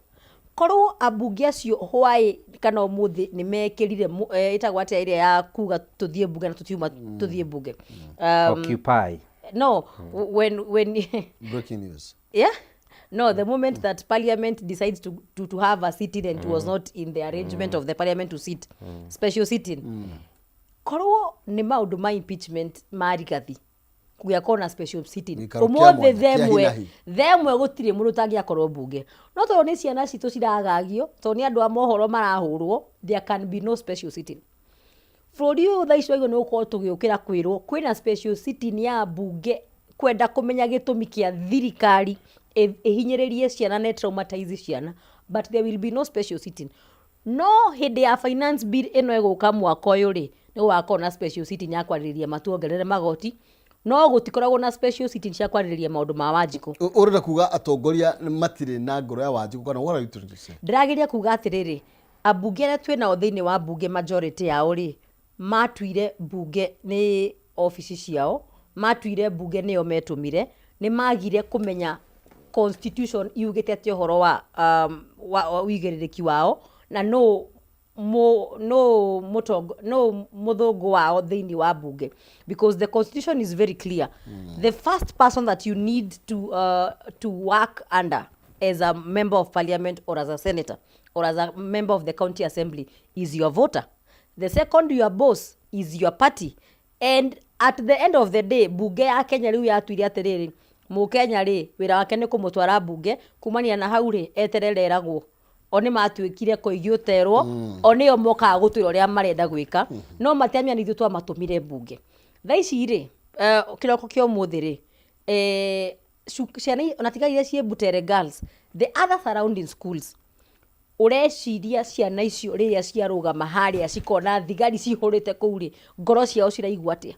korwo abunge acio hwai kana umuthi ni mekirire itagwa ati ile ya kuga tuthie bunge na tutiuma tuthie bunge occupy no when breaking news no the moment that parliament decides to have a sitting and it was not in the arrangement of the parliament to sit special sitting korwo ni maundu ma impeachment marigathi kuya kona special sitting umothe themwe gutire mundu tangia korwo bunge no to ni ciana citu ciragagio to ni andu a mohoro marahurwo there can be no special sitting for you thaicio igo no ko tugiukira kwirwo kwina special sitting ya bunge kwenda kumenya gitumi kia thirikari ihinyiririe ciana ne traumatize ciana but there will be no special sitting no hindi ya finance bill eno eguka mwaka uyu ri ni wakona special sitting ya kwaririria matuongerere magoti no gutikoragwo na special sitting cia kwaririria maundu ma Wanjiku urenda kuga atongoria matire na ngoro ya Wanjiku kana what are you trying to say? Ndirageria kuga atiriri abunge na twina o thiini wa bunge majority yao ri matuire bunge ni office ciao matuire bunge niyo metumire ni magire kumenya constitution yugite ati horo wa wigeririki wao na no muthungu wao thiini wa bunge because the constitution is very clear. The first person that you need to work under as a member of parliament or as a senator or as a member of the county assembly is your voter. The second, your boss is your party, and at the end of the day bunge ya Kenya riu yatuire atiriri Mukenya ri wira wake ni kumutwara bunge kumania na hau ri eterereragwo oni matuikire koigioterwo oni omoka gutwira uria marenda gwika no matiamia ni thutwa matumire bunge thaici ri kiroko kio muthi ri ciana onatigaire cie Butere girls the other surrounding schools ureciria ciana icio riria ciarugama haria cikona thigari cihurite kuuri ngoro ciao ciraigua atia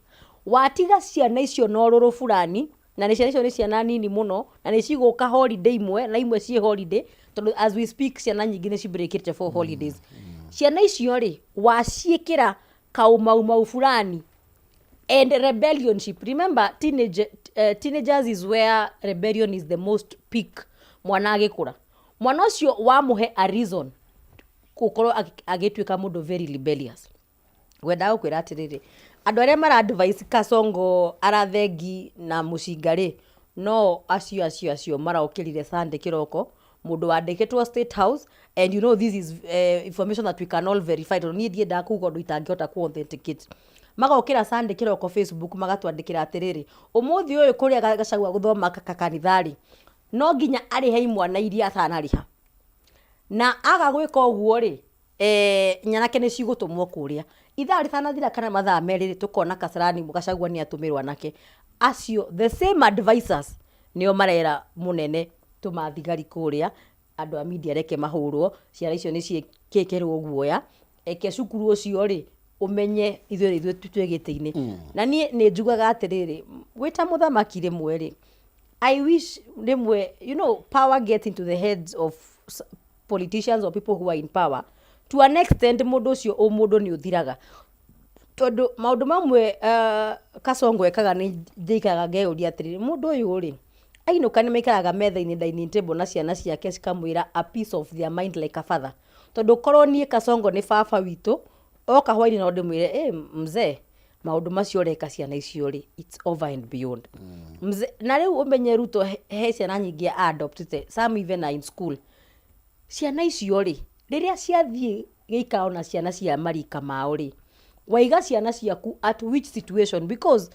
watiga ciana icio no ruru fulani na ni ciana icio ni ciana nini muno na ni ciguka holiday imwe na imwe cie holiday tondu as we speak ciana nyingi ni cibreakite for holidays ciana icio ri waciikira kaumau fulani and rebellionship. Remember teenagers is where rebellion is the most peak. Mwana agikura mwana ucio wamuhe a reason gukorwo agituika mundu very rebellious wenda gukwira atiriri andu aria mara advice Kasongo arathengi na mucingari no acio maraukirire Sunday kiroko mundu wandikitwo State House and you know this is information that we can all verify to need yenda kugo ndu itangihota ku authenticate magaukira Sunday kiroko Facebook magatwandikira atiriri umuthi uyu kuria Gachagua guthoma kanithari no nginya ari hei mwana iria atanariha na aga gwika uguo ri nyanake ni cigutumwo kuria ithari thanathira kana mathaa meriri tukona Kasarani Gachagua ni atumirwa nake acio the same advisors nio marera munene tumathigari kuria andu a media reke mahurwo ciara icio ni ciekekirwo guoya eke cukuru ucio ri umenye ithuĩ twegete-ini na ni njugaga atiriri wita muthamaki rimwe ri I wish rimwe you know power gets into the heads of politicians or people who are in power to an extent mundu ucio mundu ni uthiraga tondu maundu mamwe Kasongo ekaga ni njikaga ngeuria atiriri mundu uyu ri ainuka ni maikaraga metha-ini dining table na ciana ciake cikamwira a piece of their mind like a father tondu korwo nie Kasongo ni baba witu oka hwaini no ndimwire mzee maundu macio reka ciana icio ri it's over and beyond mzee na riu umenye Ruto he ciana nyingi adopted some even are in school ciana icio ri riria ciathie giikao na ciana cia marika mao ri waiga ciana ciaku at which situation because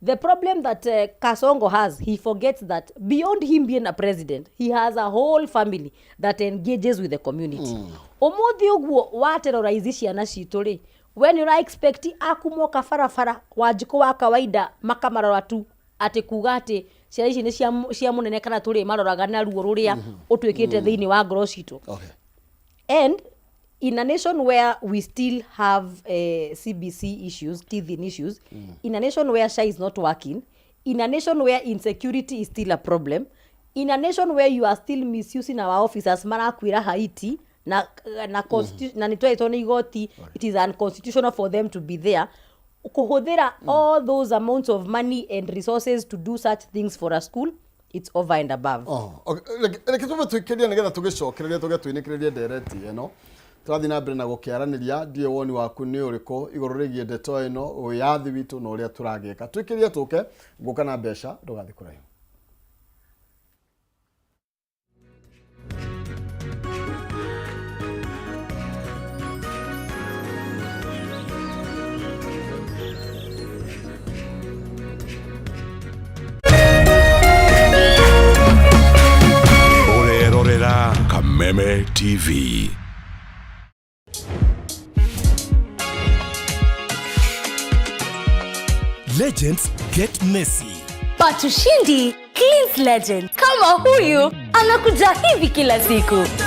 the problem that Kasongo has he forgets that beyond him being a president he has a whole family that engages with the community umuthi uguo wa terrorize ciana citu ri when you expect akumoka farafara Wanjiku wa kawaida makamarora tu ati kuga ati ciana ici nĩ cia mũnene kana tũrĩ maroraga na ruo rũrĩa ũtuĩkĩte thĩinĩ wa ngoro citũ. Okay. And in a nation where we still have CBC issues, teething issues, in a nation where SHA is not working, in a nation where insecurity is still a problem, in a nation where you are still misusing our officers marakwira Haiti na nitwaitwo nĩ igoti, it is unconstitutional for them to be there, kuhũthĩra all those amounts of money and resources to do such things for a school, it's over and above. Reke tume twĩkĩrie nĩgetha tũgĩcokereria tũgĩtwĩnĩkĩrĩrie ndereti ĩno tũrathiĩ na mbere na gũkĩaranĩria. Ndiĩ woni waku nĩ ũrĩkũ igũrũ rĩgiĩ ndeto ĩno, wĩyathi witũ na ũrĩa tũragĩka twĩkĩrie tũke ngũka na mbeca ndũgathiĩ kũraihu. Kameme TV. Legends get messy, but ushindi cleans legend. Kama huyu anakuja hivi kila siku.